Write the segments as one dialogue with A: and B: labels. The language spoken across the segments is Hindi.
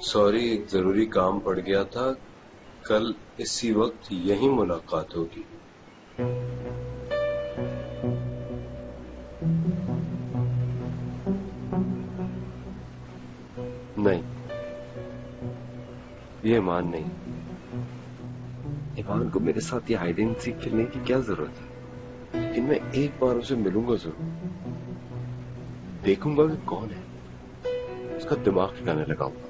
A: सॉरी, एक जरूरी काम पड़ गया था। कल इसी वक्त यहीं मुलाकात होगी। नहीं, ये ईमान नहीं। ईमान को मेरे साथ ये हाइड एंड सीक खेलने की क्या जरूरत है? लेकिन मैं एक बार उसे मिलूंगा जरूर, देखूंगा कि कौन है, उसका दिमाग ठिकाने लगाऊंगा।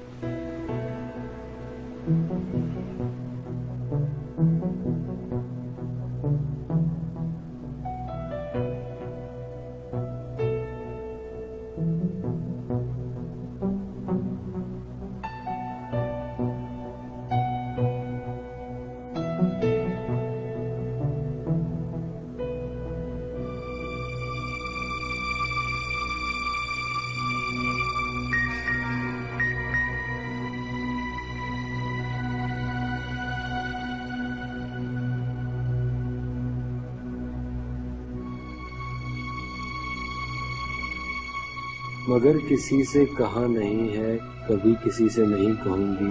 B: मगर किसी से कहा नहीं है, कभी किसी से नहीं कहूंगी।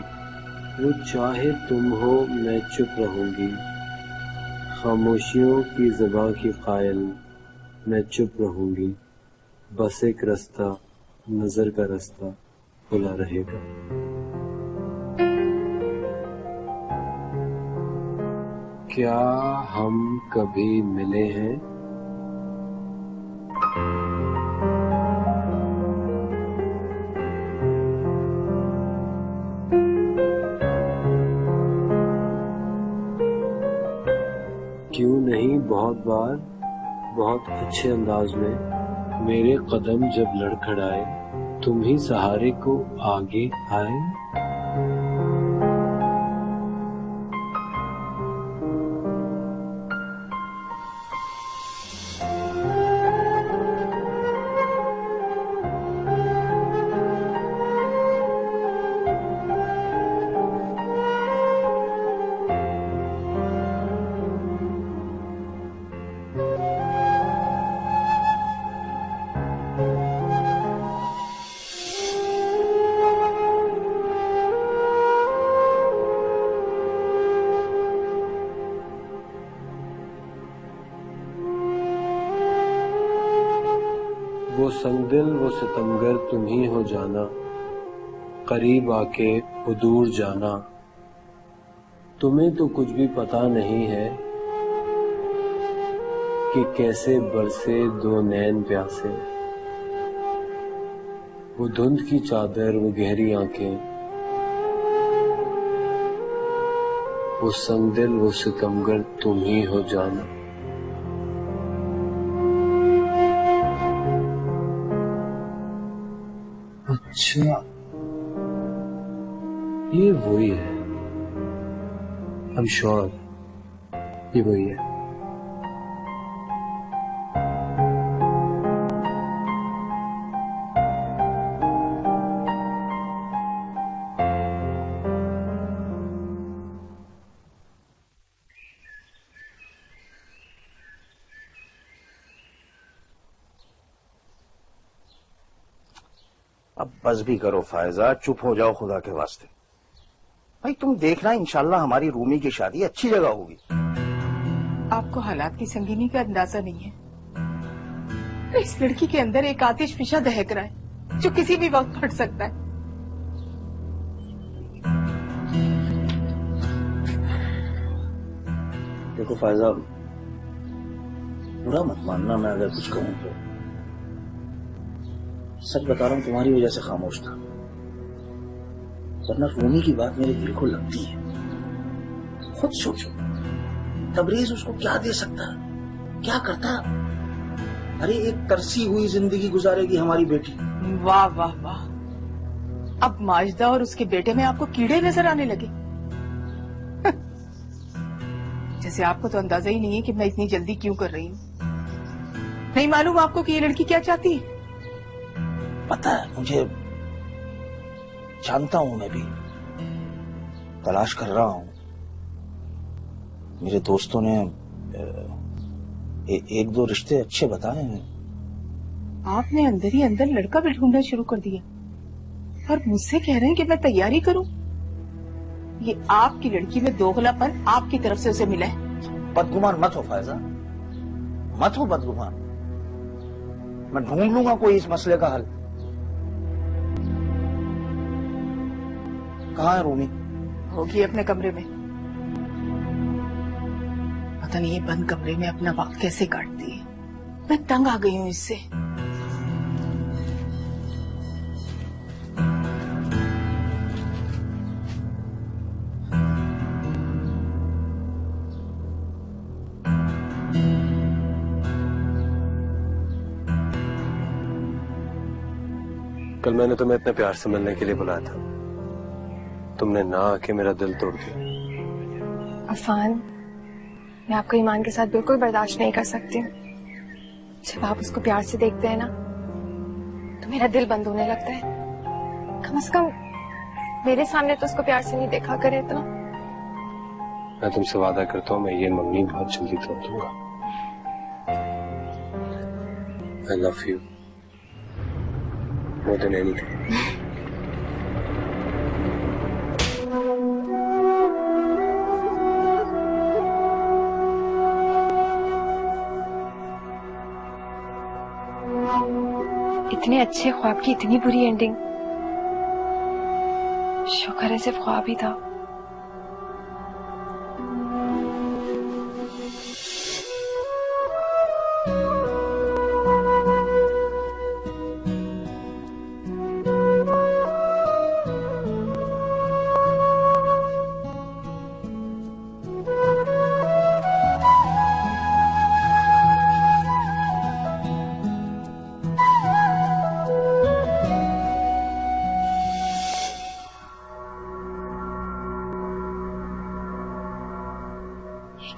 B: वो चाहे तुम हो मैं चुप रहूंगी। खामोशियों की ज़बां की कायल मैं चुप रहूंगी। बस एक रास्ता, नजर का रास्ता खुला रहेगा। क्या हम कभी मिले हैं? क्यों नहीं बहुत बार, बहुत अच्छे अंदाज में मेरे कदम जब लड़खड़ाए, तुम ही सहारे को आगे आए। वो संगदिल वो सितमगर तुम ही हो जाना, करीब आके वो दूर जाना। तुम्हें तो कुछ भी पता नहीं है कि कैसे बरसे दो नैन प्यासे। वो धुंध की चादर, वो गहरी आंखें, वो संगदिल वो सितमगर तुम ही हो जाना। अच्छा, ये वही है। आई एम श्योर ये वही है।
C: अब बस भी करो फायजा, चुप हो जाओ खुदा के वास्ते। भाई तुम देखना, इंशाल्लाह हमारी रूमी की शादी अच्छी जगह होगी।
D: आपको हालात की संगीनी का अंदाजा नहीं है। इस लड़की के अंदर एक आतिश फिशा दहक रहा है जो किसी भी वक्त फट सकता है।
C: देखो फायजा, बुरा मत मानना मैं अगर कुछ कहूं तो। सच बता रहा हूं, तुम्हारी वजह से खामोश था, वरना रूमी की बात मेरे दिल को लगती है। खुद सोचो, तबरेज उसको क्या दे सकता, क्या करता। अरे एक तरसी हुई जिंदगी गुजारेगी हमारी बेटी।
D: वाह वाह वाह, अब माजदा और उसके बेटे में आपको कीड़े नजर आने लगे। जैसे आपको तो अंदाजा ही नहीं है कि मैं इतनी जल्दी क्यों कर रही हूँ। नहीं मालूम आपको कि ये लड़की क्या चाहती है?
C: पता है मुझे, जानता हूं, मैं भी तलाश कर रहा हूं। मेरे दोस्तों ने एक दो रिश्ते अच्छे बताए हैं।
D: आपने अंदर ही अंदर लड़का भी ढूंढना शुरू कर दिया। और मुझसे कह रहे हैं कि मैं तैयारी करूं। ये आपकी लड़की में दोगलापन आपकी तरफ से उसे मिला है।
C: बदगुमान मत हो फायजा, मत हो बदगुमान। मैं ढूंढ लूंगा कोई इस मसले का हल। कहाँ है रूमी?
D: होगी अपने कमरे में। पता नहीं ये बंद कमरे में अपना वक्त कैसे काटती है। मैं तंग आ गई हूँ इससे।
B: कल मैंने तुम्हें इतने प्यार से मिलने के लिए बुलाया था, तुमने ना आके मेरा दिल तोड़ दिया।
E: अफान, मैं आपको ईमान के साथ बिल्कुल बर्दाश्त नहीं कर सकती हूँ। जब आप उसको प्यार से देखते हैं ना तो मेरा दिल बंद होने लगता है। कम से कम मेरे सामने तो उसको प्यार से नहीं देखा करे इतना।
B: मैं तुमसे वादा करता हूँ, मैं ये मंगनी बहुत जल्दी तोड़ दूंगा। I love you more than anything.
E: इतने अच्छे ख्वाब की इतनी बुरी एंडिंग। शुक्र है सिर्फ ख्वाब ही था।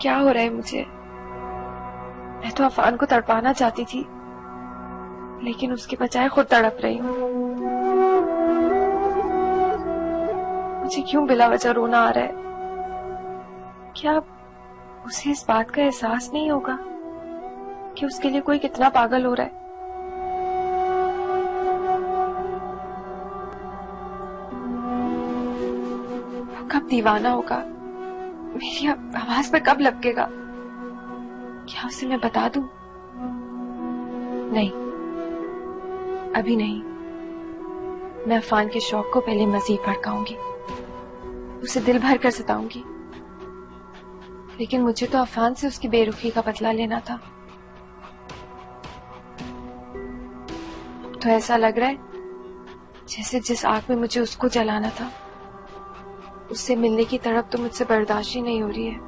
E: क्या हो रहा है मुझे? मैं तो अफान को तड़पाना चाहती थी, लेकिन उसके बजाय खुद तड़प रही हूँ। मुझे क्यों बिला वजह रोना आ रहा है? क्या उसे इस बात का एहसास नहीं होगा कि उसके लिए कोई कितना पागल हो रहा है? वो कब दीवाना होगा? मेरी आवाज पर कब लपकेगा? क्या उसे मैं बता दूं? नहीं, अभी नहीं। मैं अफान के शौक को पहले मजीद भड़काऊंगी, उसे दिल भर कर सताऊंगी। लेकिन मुझे तो अफान से उसकी बेरुखी का बदला लेना था। तो ऐसा लग रहा है जैसे जिस आग में मुझे उसको जलाना था, उससे मिलने की तड़प तो मुझसे बर्दाश्त ही नहीं हो रही है।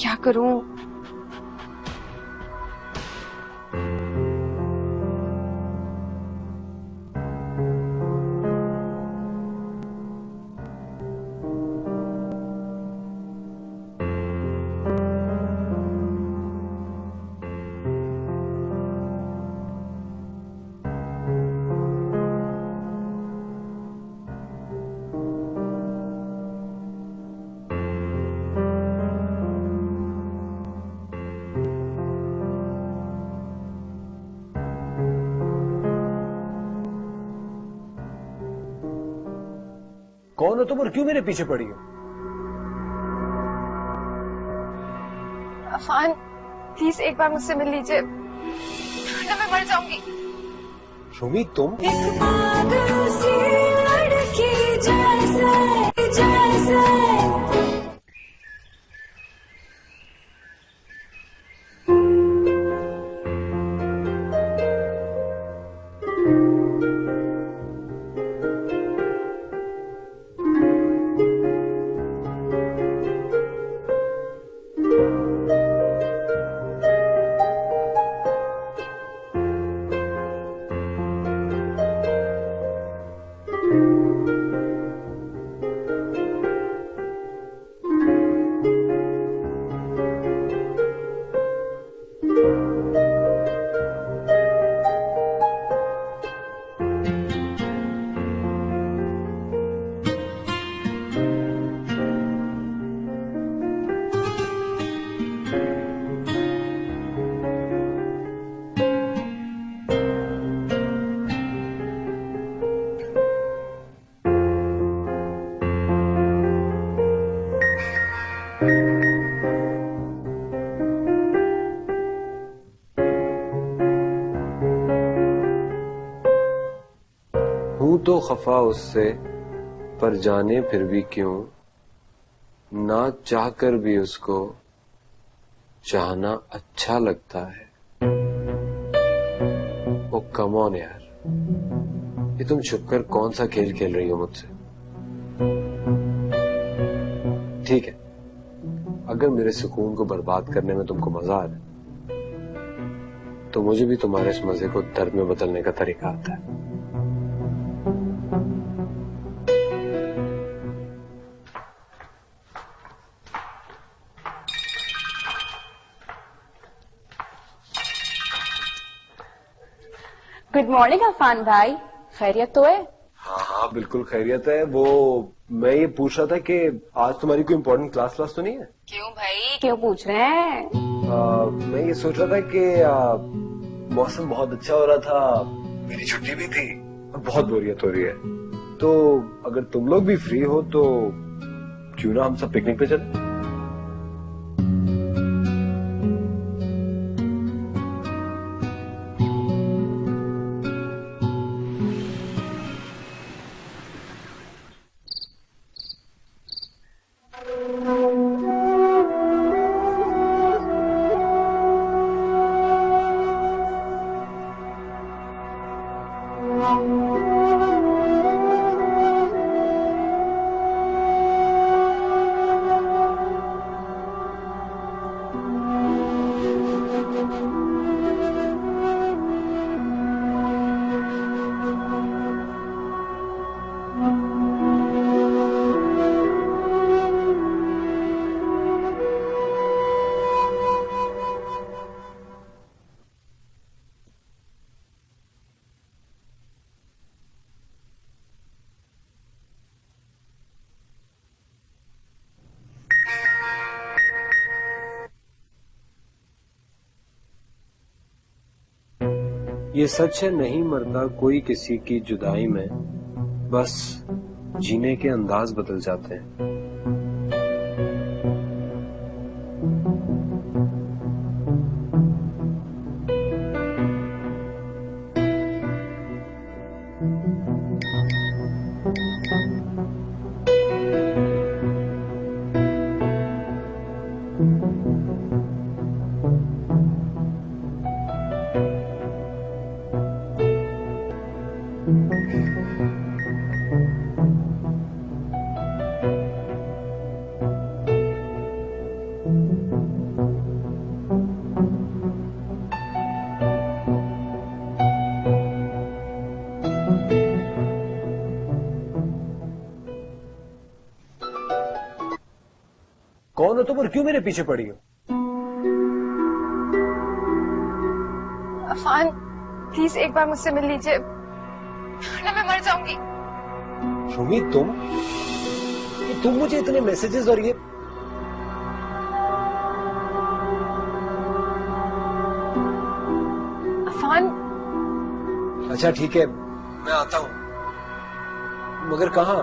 E: क्या करूं?
B: कौन हो तुम और क्यों मेरे पीछे पड़ी हो?
E: अफान, प्लीज एक बार मुझसे मिल लीजिए, वरना मैं मर जाऊंगी।
B: रूमी, तुम?
F: एक पागल सी लड़की जैसे जैसे
B: हूं तो खफा उससे, पर जाने फिर भी क्यों, ना चाहकर भी उसको चाहना अच्छा लगता है। ओ कम ऑन यार, ये तुम छुपकर कौन सा खेल खेल रही हो मुझसे? ठीक है, अगर मेरे सुकून को बर्बाद करने में तुमको मजा आ रहा है, तो मुझे भी तुम्हारे इस मजे को दर्द में बदलने का तरीका आता है।
G: गुड मॉर्निंग अफान भाई, खैरियत तो है?
B: हाँ हाँ बिल्कुल खैरियत है। वो मैं ये पूछ रहा था कि आज तुम्हारी कोई इम्पोर्टेंट क्लास तो नहीं है?
G: क्यों भाई, क्यों पूछ रहे हैं?
B: मैं ये सोच रहा था कि मौसम बहुत अच्छा हो रहा था, मेरी छुट्टी भी थी और बहुत बोरियत हो रही है, तो अगर तुम लोग भी फ्री हो तो क्यों ना हम सब पिकनिक पे चलें? ये सच है, नहीं मरता कोई किसी की जुदाई में, बस जीने के अंदाज बदल जाते हैं। कौन हो तुम और क्यों मेरे पीछे पड़ी हो?
E: अफान, प्लीज एक बार मुझसे मिल लीजिए, वरना मैं मर जाऊंगी।
B: रुमी, तुम मुझे इतने मैसेजेस और ये
E: अफान,
B: अच्छा ठीक है, मैं आता हूं, मगर कहाँ?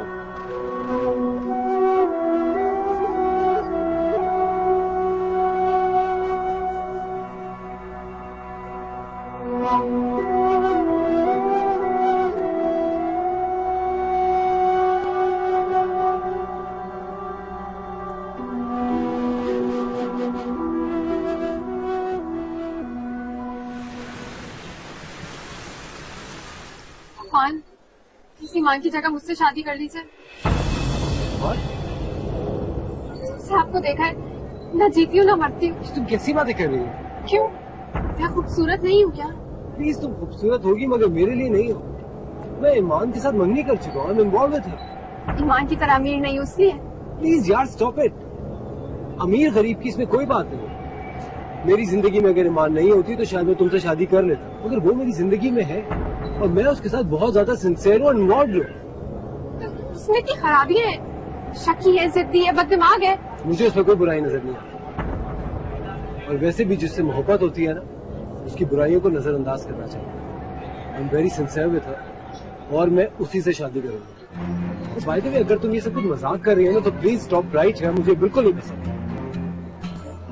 E: अफान, किसी ईमान की जगह मुझसे शादी कर लीजिए।
B: और?
E: जबसे आपको देखा है, ना जीती हूँ ना मरती हूँ।
B: तुम कैसी बातें कर रही हो?
E: क्यों? क्या खूबसूरत नहीं हूँ क्या?
B: प्लीज, तुम खूबसूरत होगी मगर मेरे लिए नहीं हो। मैं ईमान के साथ मंगनी कर चुका हूँ, इन्वॉल्व था।
E: ईमान की तरह अमीर नहीं हूँ इसलिए।
B: प्लीज यार, स्टॉप इट। अमीर गरीब की इसमें कोई बात नहीं। मेरी जिंदगी में अगर ईमान नहीं होती तो शायद मैं तुमसे शादी कर लेता, मगर वो मेरी जिंदगी में है और मैं उसके साथ बहुत ज्यादा सिंसियर हूँ, इन्वॉल्व हूँ।
E: उसमें की खराबी है, शकी है, जिद्दी है, बददिमाग है।
B: मुझे उसमें कोई बुराई नजर नहीं आती, और वैसे भी जिससे मोहब्बत होती है ना, उसकी बुराइयों को नजरअंदाज करना चाहिए। I am very sincere with her, और मैं उसी से शादी करूंगा। बाय द वे, अगर तुम ये सब कुछ मजाक कर रही हो ना, तो प्लीज स्टॉप राइट है, मुझे बिल्कुल नहीं पसंद।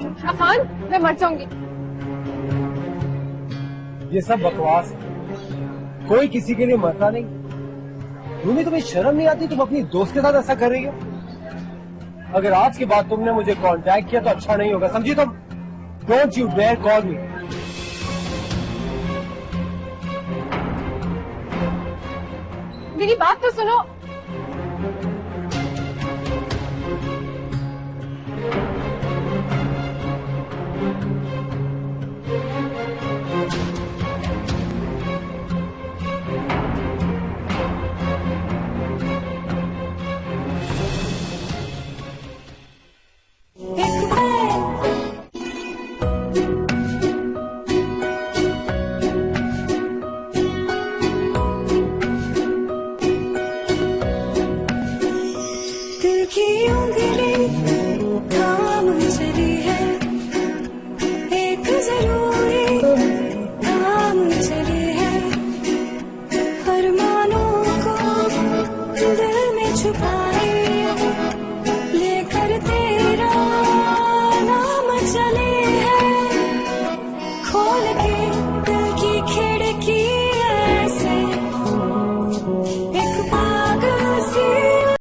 E: अफान, मैं मर जाऊंगी।
B: ये सब बकवास है। कोई किसी के लिए मरता नहीं। रूमी, तुम्हें शर्म नहीं आती? तुम अपनी दोस्त के साथ ऐसा कर रही हो। अगर आज के बाद तुमने मुझे कांटेक्ट किया तो अच्छा नहीं होगा, समझी तुम? Don't you dare call me.
E: मेरी बात तो सुनो।